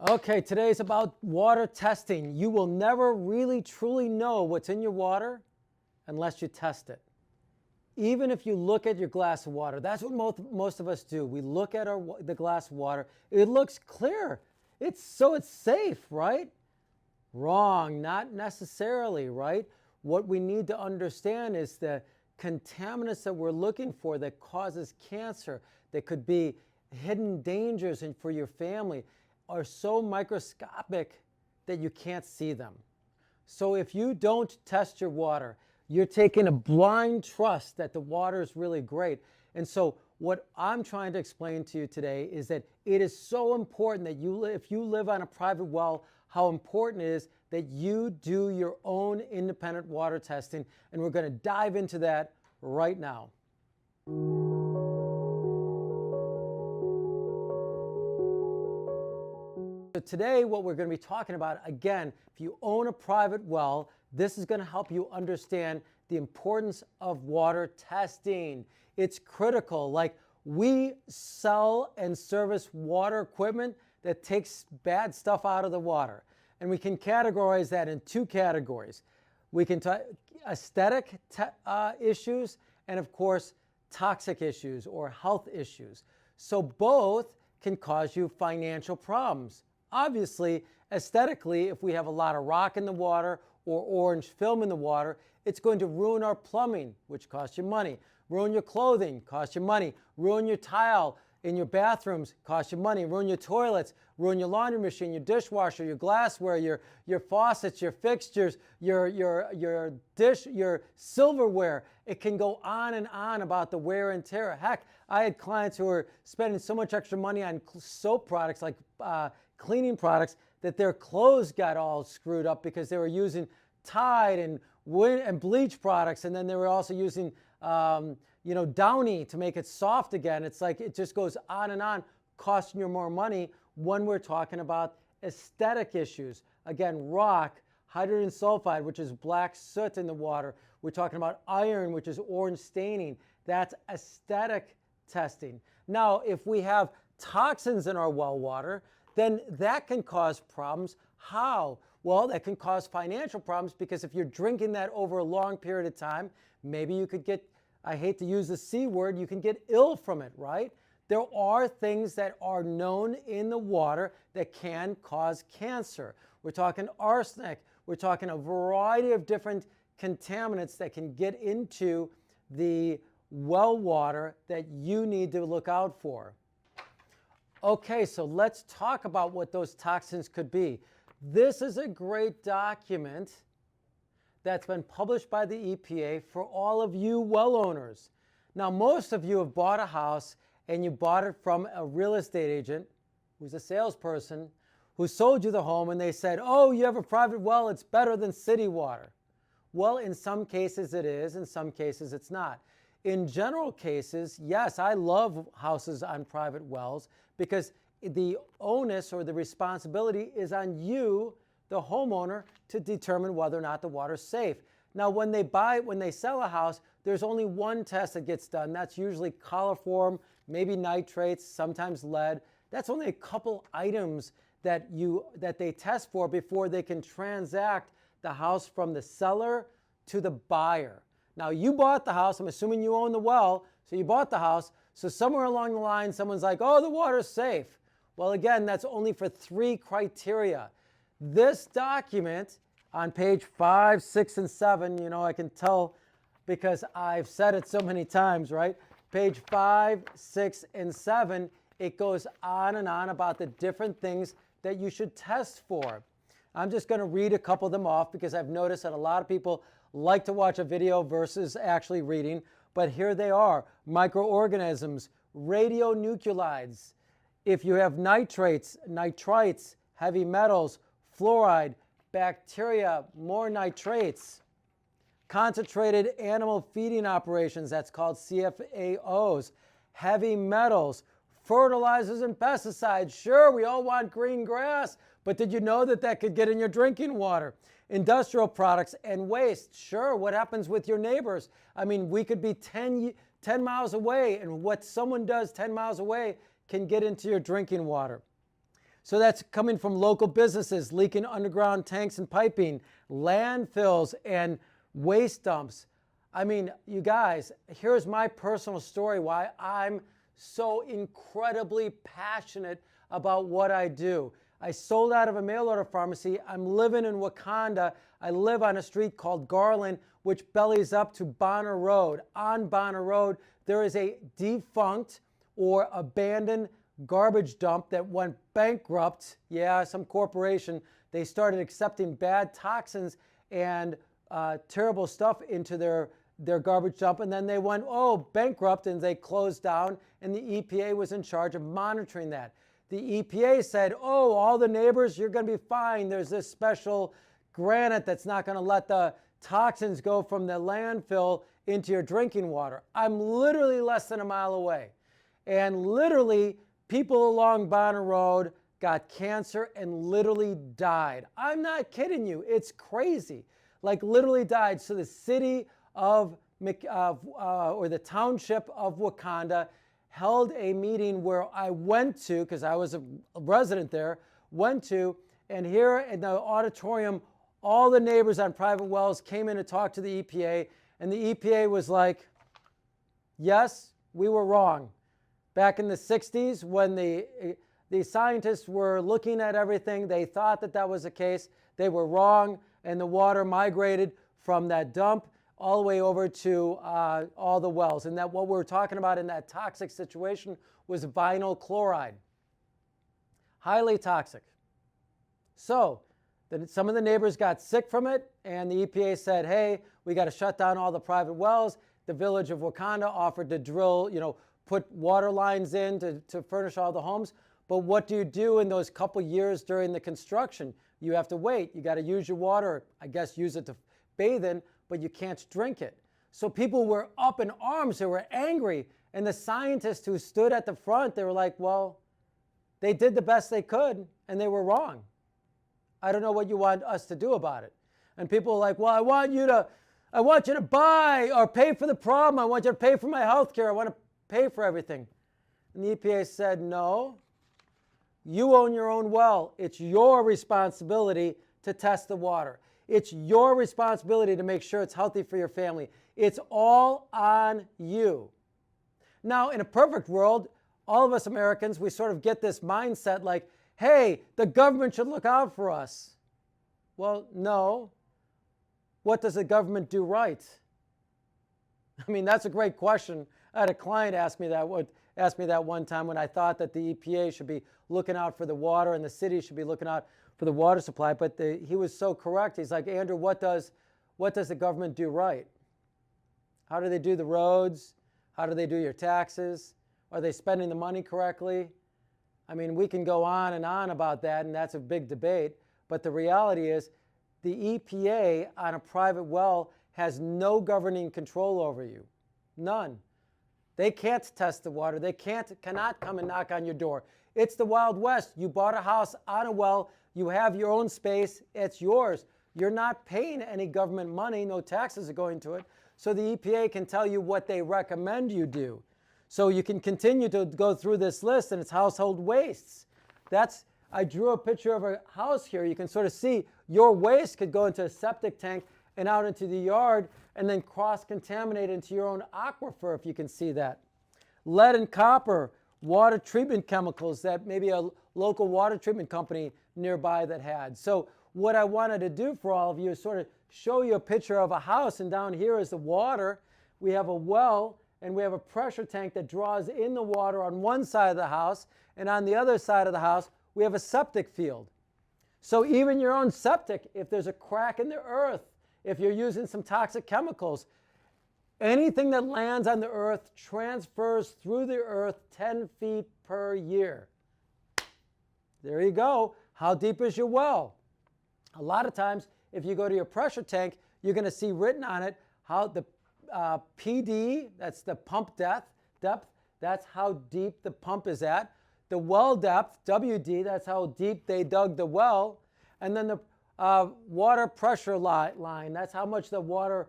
Okay, today's about water testing. You will never really truly know what's in your water unless you test it. Even if you look at your glass of water, that's what most of us do. We look at the glass of water. It looks clear. It's safe, right? Wrong, not necessarily, right? What we need to understand is the contaminants that we're looking for that causes cancer, that could be hidden dangers for your family, are so microscopic that you can't see them. So if you don't test your water, you're taking a blind trust that the water is really great. And so what I'm trying to explain to you today is that it is so important that if you live on a private well, how important it is that you do your own independent water testing. And we're going to dive into that right now. So today, what we're going to be talking about, again, if you own a private well, this is going to help you understand the importance of water testing. It's critical. Like, we sell and service water equipment that takes bad stuff out of the water. And we can categorize that in two categories. We can talk aesthetic issues and, of course, toxic issues or health issues. So both can cause you financial problems. Obviously, aesthetically, if we have a lot of rock in the water or orange film in the water, it's going to ruin our plumbing, which costs you money. Ruin your clothing, costs you money. Ruin your tile in your bathrooms, costs you money. Ruin your toilets, ruin your laundry machine, your dishwasher, your glassware, your faucets, your fixtures, your silverware. It can go on and on about the wear and tear. Heck, I had clients who were spending so much extra money on soap products, like cleaning products, that their clothes got all screwed up because they were using Tide and bleach products, and then they were also using Downy to make it soft again. It's like it just goes on and on, costing you more money when we're talking about aesthetic issues. Again, rock, hydrogen sulfide, which is black soot in the water. We're talking about iron, which is orange staining. That's aesthetic testing. Now, if we have toxins in our well water, then that can cause problems. How? Well, that can cause financial problems, because if you're drinking that over a long period of time, maybe you could get, I hate to use the C word, you can get ill from it, right? There are things that are known in the water that can cause cancer. We're talking arsenic. We're talking a variety of different contaminants that can get into the well water that you need to look out for. Okay, so let's talk about what those toxins could be. This is a great document that's been published by the EPA for all of you well owners. Now, most of you have bought a house and you bought it from a real estate agent who's a salesperson who sold you the home, and they said, oh, you have a private well, it's better than city water. Well, in some cases it is, in some cases it's not. In general cases, yes, I love houses on private wells, because the onus or the responsibility is on you, the homeowner, to determine whether or not the water's safe. Now, when they sell a house, there's only one test that gets done. That's usually coliform, maybe nitrates, sometimes lead. That's only a couple items that they test for before they can transact the house from the seller to the buyer. Now, you bought the house. I'm assuming you own the well, so you bought the house. So somewhere along the line, someone's like, oh, the water's safe. Well, again, that's only for 3 criteria. This document on page 5, 6, and 7, I can tell because I've said it so many times, right? Page 5, 6, and 7, it goes on and on about the different things that you should test for. I'm just going to read a couple of them off because I've noticed that a lot of people like to watch a video versus actually reading. But here they are: microorganisms, radionuclides, if you have nitrates, nitrites, heavy metals, fluoride, bacteria, more nitrates, concentrated animal feeding operations, that's called CFAOs, heavy metals, fertilizers and pesticides. Sure, we all want green grass, but did you know that that could get in your drinking water? Industrial products and waste. Sure, what happens with your neighbors? I mean, we could be 10 miles away, and what someone does 10 miles away can get into your drinking water. So that's coming from local businesses, leaking underground tanks and piping, landfills and waste dumps. I mean, you guys, here's my personal story why I'm so incredibly passionate about what I do. I sold out of a mail order pharmacy. I'm living in Wakanda. I live on a street called Garland, which bellies up to Bonner Road. On Bonner Road, there is a defunct or abandoned garbage dump that went bankrupt. Yeah, some corporation. They started accepting bad toxins and terrible stuff into their garbage dump, and then they went, bankrupt, and they closed down, and the EPA was in charge of monitoring that. The EPA said, all the neighbors, you're going to be fine. There's this special granite that's not going to let the toxins go from the landfill into your drinking water. I'm literally less than a mile away. And literally, people along Bonner Road got cancer and literally died. I'm not kidding you. It's crazy. Like literally died. So the city of, or the township of Wakanda held a meeting where I went to, because I was a resident there, and here in the auditorium, all the neighbors on private wells came in to talk to the EPA, and the EPA was like, yes, we were wrong. Back in the 60s, when the scientists were looking at everything, they thought that that was the case. They were wrong, and the water migrated from that dump all the way over to all the wells. And that what we were talking about in that toxic situation was vinyl chloride. Highly toxic. So some of the neighbors got sick from it, and the EPA said, hey, we got to shut down all the private wells. The village of Wakanda offered to drill, put water lines in to furnish all the homes. But what do you do in those couple years during the construction? You have to wait. You got to use your water, I guess use it to bathe in, but you can't drink it. So people were up in arms. They were angry. And the scientists who stood at the front, they were like, well, they did the best they could, and they were wrong. I don't know what you want us to do about it. And people are like, well, I want you to buy or pay for the problem. I want you to pay for my health care. I want to pay for everything. And the EPA said, no, you own your own well. It's your responsibility to test the water. It's your responsibility to make sure it's healthy for your family. It's all on you. Now, in a perfect world, all of us Americans, we sort of get this mindset like, hey, the government should look out for us. Well, no. What does the government do right? I mean, that's a great question. I had a client ask me that one time when I thought that the EPA should be looking out for the water and the city should be looking out for the water supply. But he was so correct. He's like, Andrew, what does the government do right? How do they do the roads? How do they do your taxes? Are they spending the money correctly? I mean, we can go on and on about that, and that's a big debate. But the reality is the EPA on a private well has no governing control over you. None. They can't test the water. They cannot come and knock on your door. It's the Wild West. You bought a house on a well. You have your own space. It's yours. You're not paying any government money. No taxes are going to it. So the EPA can tell you what they recommend you do. So you can continue to go through this list, and it's household wastes. I drew a picture of a house here. You can sort of see your waste could go into a septic tank and out into the yard and then cross-contaminate into your own aquifer, if you can see that. Lead and copper, water treatment chemicals that maybe a local water treatment company nearby that had. So what I wanted to do for all of you is sort of show you a picture of a house, and down here is the water. We have a well, and we have a pressure tank that draws in the water on one side of the house, and on the other side of the house, we have a septic field. So even your own septic, if there's a crack in the earth, if you're using some toxic chemicals, anything that lands on the earth transfers through the earth 10 feet per year. There you go. How deep is your well? A lot of times, if you go to your pressure tank, you're going to see written on it how the PD, that's the pump depth, that's how deep the pump is at. The well depth, WD, that's how deep they dug the well. And then the water pressure line, that's how much the water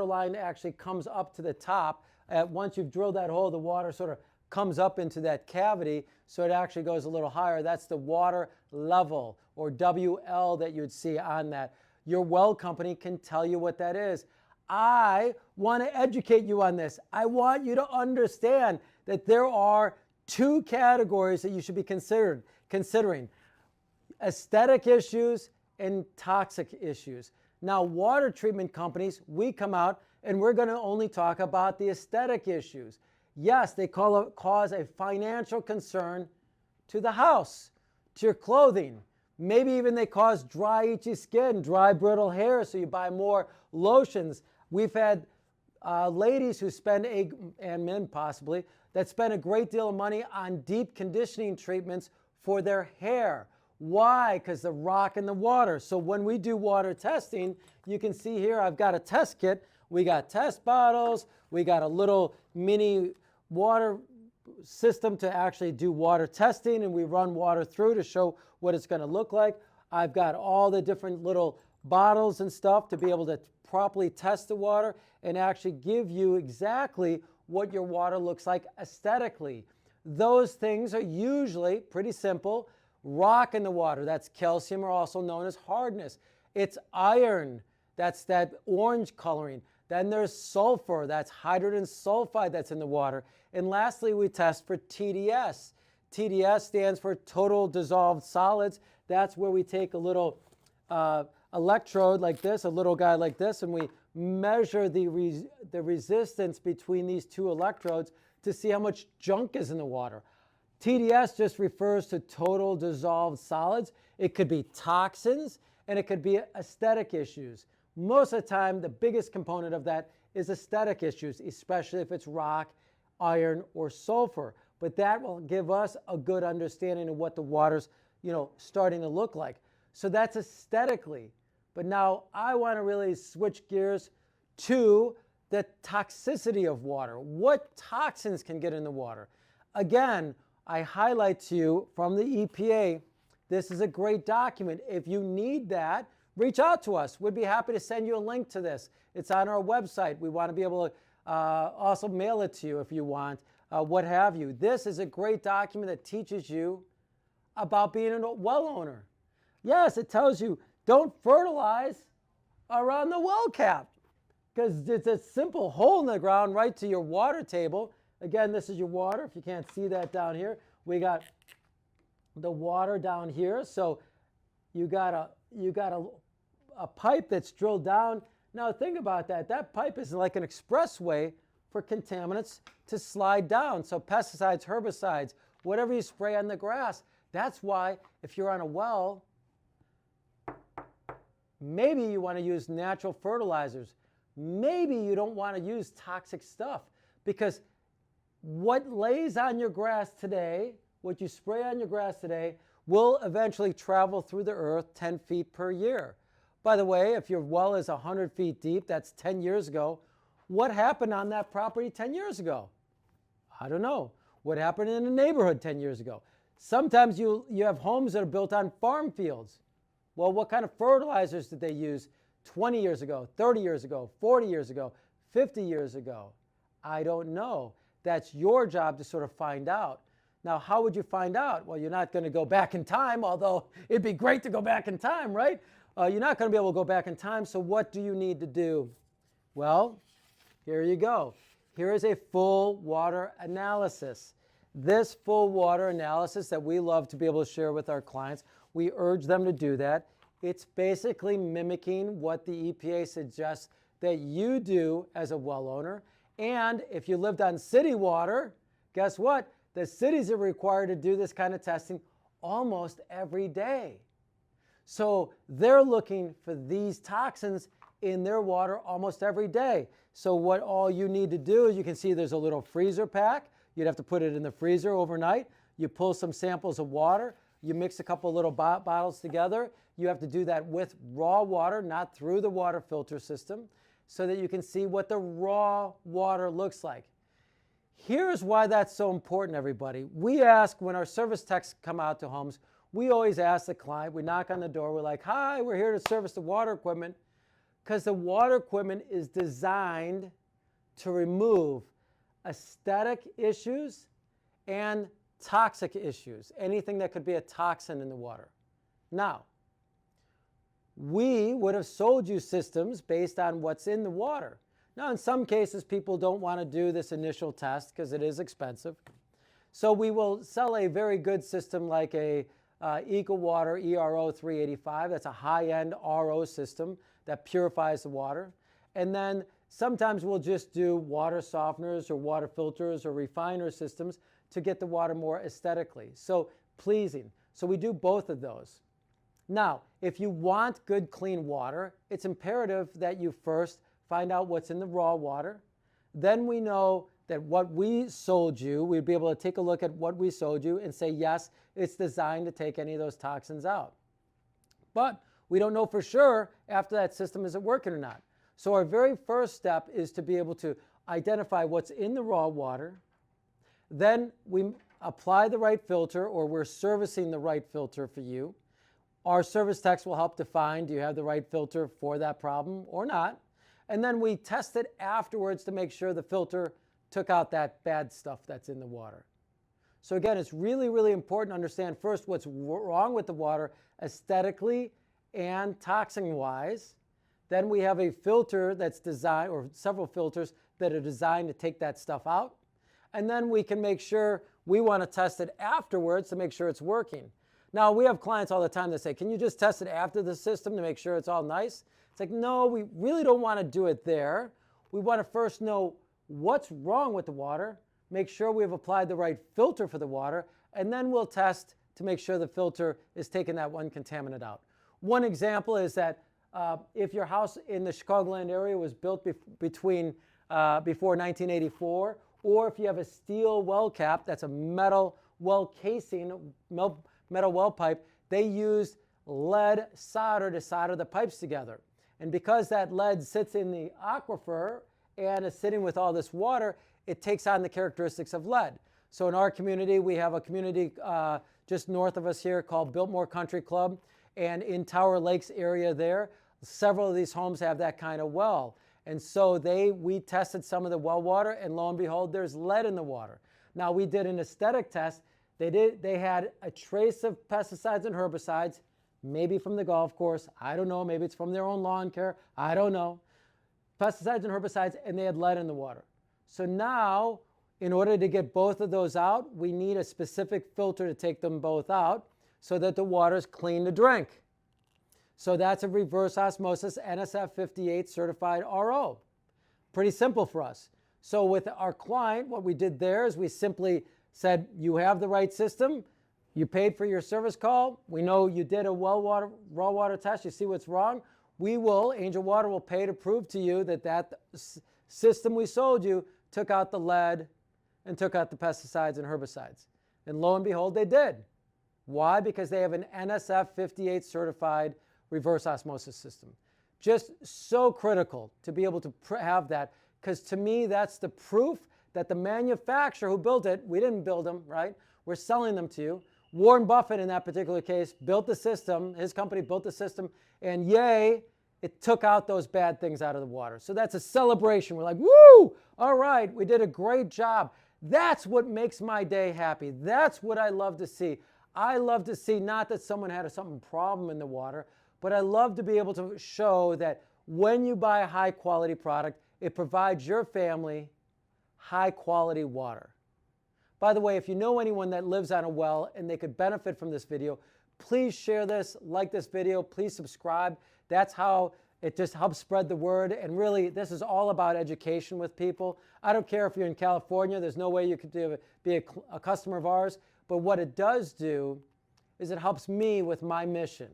line actually comes up to the top. Once you've drilled that hole, the water sort of comes up into that cavity, so it actually goes a little higher. That's the water level, or WL, that you'd see on that. Your well company can tell you what that is. I want to educate you on this. I want you to understand that there are two categories that you should be considering: aesthetic issues and toxic issues. Now, water treatment companies, we come out and we're going to only talk about the aesthetic issues. Yes, they cause a financial concern to the house, to your clothing. Maybe even they cause dry, itchy skin, dry, brittle hair, so you buy more lotions. We've had ladies who spend, and men possibly, that spend a great deal of money on deep conditioning treatments for their hair. Why? Because the rock in the water. So when we do water testing, you can see here I've got a test kit. We got test bottles. We got a little mini water system to actually do water testing, and we run water through to show what it's going to look like. I've got all the different little bottles and stuff to be able to properly test the water and actually give you exactly what your water looks like aesthetically. Those things are usually pretty simple. Rock in the water, that's calcium, or also known as hardness. It's iron, that's that orange coloring. Then there's sulfur, that's hydrogen sulfide that's in the water. And lastly, we test for TDS. TDS stands for total dissolved solids. That's where we take a little electrode like this, a little guy like this, and we measure the resistance between these two electrodes to see how much junk is in the water. TDS just refers to total dissolved solids. It could be toxins, and it could be aesthetic issues. Most of the time, the biggest component of that is aesthetic issues, especially if it's rock, iron, or sulfur. But that will give us a good understanding of what the water's, starting to look like. So that's aesthetically. But now I want to really switch gears to the toxicity of water. What toxins can get in the water? Again, I highlight to you from the EPA, this is a great document. If you need that, reach out to us. We'd be happy to send you a link to this. It's on our website. We want to be able to also mail it to you if you want, what have you. This is a great document that teaches you about being a well owner. Yes, it tells you don't fertilize around the well cap, because it's a simple hole in the ground right to your water table. Again, this is your water. If you can't see that down here, we got the water down here. So you got a pipe that's drilled down. Now think about that. That pipe is like an expressway for contaminants to slide down. So pesticides, herbicides, whatever you spray on the grass. That's why if you're on a well, maybe you want to use natural fertilizers. Maybe you don't want to use toxic stuff, because what lays on your grass today, what you spray on your grass today, will eventually travel through the earth 10 feet per year. By the way, if your well is 100 feet deep, that's 10 years ago. What happened on that property 10 years ago? I don't know. What happened in the neighborhood 10 years ago? Sometimes you have homes that are built on farm fields. Well, what kind of fertilizers did they use 20 years ago, 30 years ago, 40 years ago, 50 years ago? I don't know. That's your job to sort of find out. Now, how would you find out? Well, you're not going to go back in time, although it'd be great to go back in time, right? You're not going to be able to go back in time, so what do you need to do? Well, here you go. Here is a full water analysis. This full water analysis that we love to be able to share with our clients, we urge them to do that. It's basically mimicking what the EPA suggests that you do as a well owner. And if you lived on city water, guess what? The cities are required to do this kind of testing almost every day. So they're looking for these toxins in their water almost every day. So what all you need to do is, you can see there's a little freezer pack. You'd have to put it in the freezer overnight. You pull some samples of water. You mix a couple little bottles together. You have to do that with raw water, not through the water filter system, so that you can see what the raw water looks like. Here's why that's so important, everybody. We ask, when our service techs come out to homes, we always ask the client, we knock on the door, we're like, hi, we're here to service the water equipment, because the water equipment is designed to remove aesthetic issues and toxic issues, anything that could be a toxin in the water. Now, we would have sold you systems based on what's in the water. Now, in some cases, people don't want to do this initial test because it is expensive. So we will sell a very good system like a EcoWater ERO 385. That's a high-end RO system that purifies the water. And then sometimes we'll just do water softeners or water filters or refiner systems to get the water more aesthetically, so pleasing. So we do both of those. Now, if you want good, clean water, it's imperative that you first find out what's in the raw water. Then we know that what we sold you, we'd be able to take a look at what we sold you and say, yes, it's designed to take any of those toxins out. But we don't know for sure after that system is it working or not. So our very first step is to be able to identify what's in the raw water. Then we apply the right filter, or we're servicing the right filter for you. Our service techs will help define, do you have the right filter for that problem or not? And then we test it afterwards to make sure the filter took out that bad stuff that's in the water. So again, it's really, really important to understand first what's wrong with the water aesthetically and toxin-wise. Then we have a filter that's designed, or several filters that are designed to take that stuff out. And then we can make sure we want to test it afterwards to make sure it's working. Now, we have clients all the time that say, can you just test it after the system to make sure it's all nice? It's like, no, we really don't want to do it there. We want to first know what's wrong with the water, make sure we've applied the right filter for the water, and then we'll test to make sure the filter is taking that one contaminant out. One example is that if your house in the Chicagoland area was built before 1984, or if you have a steel well cap, that's a metal well casing, metal well pipe, they used lead solder to solder the pipes together. And because that lead sits in the aquifer and is sitting with all this water, it takes on the characteristics of lead. So in our community, we have a community just north of us here called Biltmore Country Club. And in Tower Lakes area there, several of these homes have that kind of well. And so we tested some of the well water, and lo and behold, there's lead in the water. Now, we did an aesthetic test. They had a trace of pesticides and herbicides, maybe from the golf course. I don't know. Maybe it's from their own lawn care. I don't know. Pesticides and herbicides, and they had lead in the water. So now, in order to get both of those out, we need a specific filter to take them both out so that the water is clean to drink. So that's a reverse osmosis NSF 58 certified RO. Pretty simple for us. So with our client, what we did there is we simply said, you have the right system, you paid for your service call, we know you did a raw water test, you see what's wrong, Angel Water will pay to prove to you that system we sold you took out the lead and took out the pesticides and herbicides. And lo and behold, they did. Why? Because they have an NSF 58 certified reverse osmosis system. Just so critical to be able to have that, because to me, that's the proof that the manufacturer who built it, we didn't build them, right? We're selling them to you. Warren Buffett, in that particular case, built the system. His company built the system, and yay, it took out those bad things out of the water. So that's a celebration. We're like, woo, all right, we did a great job. That's what makes my day happy. That's what I love to see. I love to see not that someone had some problem in the water, but I love to be able to show that when you buy a high quality product, it provides your family high quality water. By the way, if you know anyone that lives on a well and they could benefit from this video, please share this, like this video, please subscribe. That's how it just helps spread the word. And really, this is all about education with people. I don't care if you're in California, there's no way you could be a customer of ours. But what it does do is it helps me with my mission.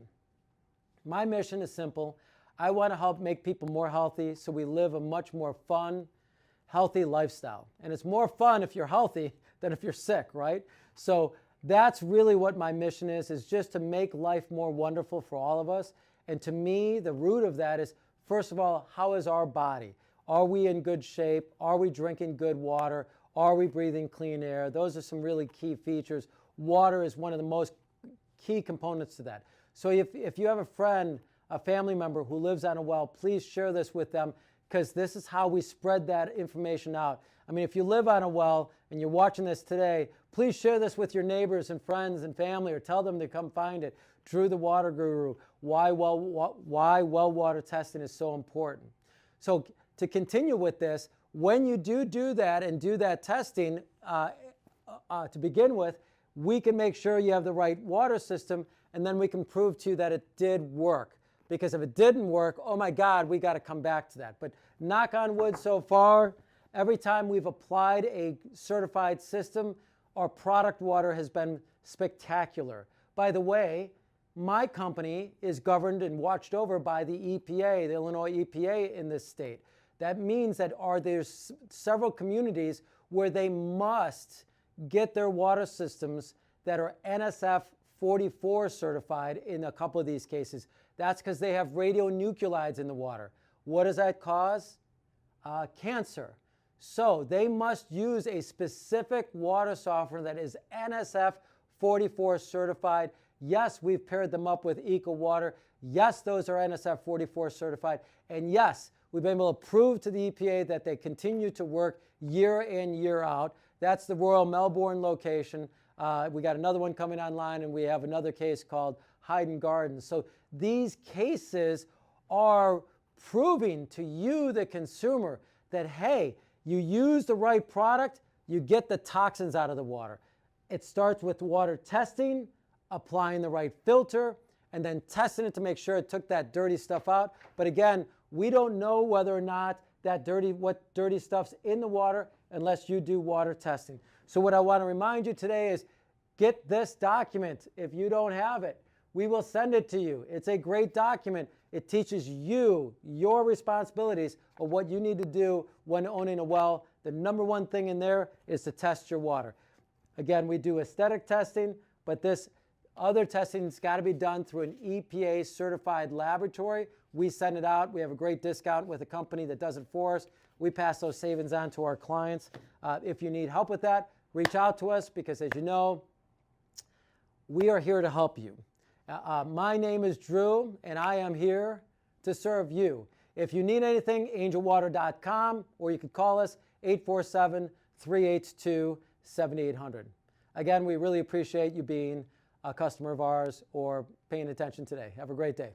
My mission is simple. I want to help make people more healthy so we live a much more fun, healthy lifestyle. And it's more fun if you're healthy than if you're sick, right? So that's really what my mission is just to make life more wonderful for all of us. And to me, the root of that is, first of all, how is our body? Are we in good shape? Are we drinking good water? Are we breathing clean air? Those are some really key features. Water is one of the most key components to that. So if you have a friend, a family member who lives on a well, please share this with them, because this is how we spread that information out. I mean, if you live on a well and you're watching this today, please share this with your neighbors and friends and family, or tell them to come find it. Drew the Water Guru, why well water testing is so important. So to continue with this, when you do that and do that testing to begin with, we can make sure you have the right water system, and then we can prove to you that it did work. Because if it didn't work, oh my God, we got to come back to that. But knock on wood, so far, every time we've applied a certified system, our product water has been spectacular. By the way, my company is governed and watched over by the EPA, the Illinois EPA in this state. That means that there's several communities where they must get their water systems that are NSF 44 certified in a couple of these cases. That's because they have radionuclides in the water. What does that cause? Cancer. So they must use a specific water softener that is NSF 44 certified. Yes, we've paired them up with Eco Water. Yes, those are NSF 44 certified. And yes, we've been able to prove to the EPA that they continue to work year in, year out. That's the Royal Melbourne location. We got another one coming online, and we have another case called Hayden Gardens. So these cases are proving to you, the consumer, that, hey, you use the right product, you get the toxins out of the water. It starts with water testing, applying the right filter, and then testing it to make sure it took that dirty stuff out. But again, we don't know whether or not what dirty stuff's in the water unless you do water testing. So what I want to remind you today is get this document. If you don't have it, we will send it to you. It's a great document. It teaches you your responsibilities of what you need to do when owning a well. The number one thing in there is to test your water. Again, we do aesthetic testing, but this other testing has got to be done through an EPA certified laboratory. We send it out. We have a great discount with a company that does it for us. We pass those savings on to our clients. If you need help with that, reach out to us, because as you know, we are here to help you. My name is Drew, and I am here to serve you. If you need anything, angelwater.com, or you could call us 847-382-7800. Again, we really appreciate you being a customer of ours or paying attention today. Have a great day.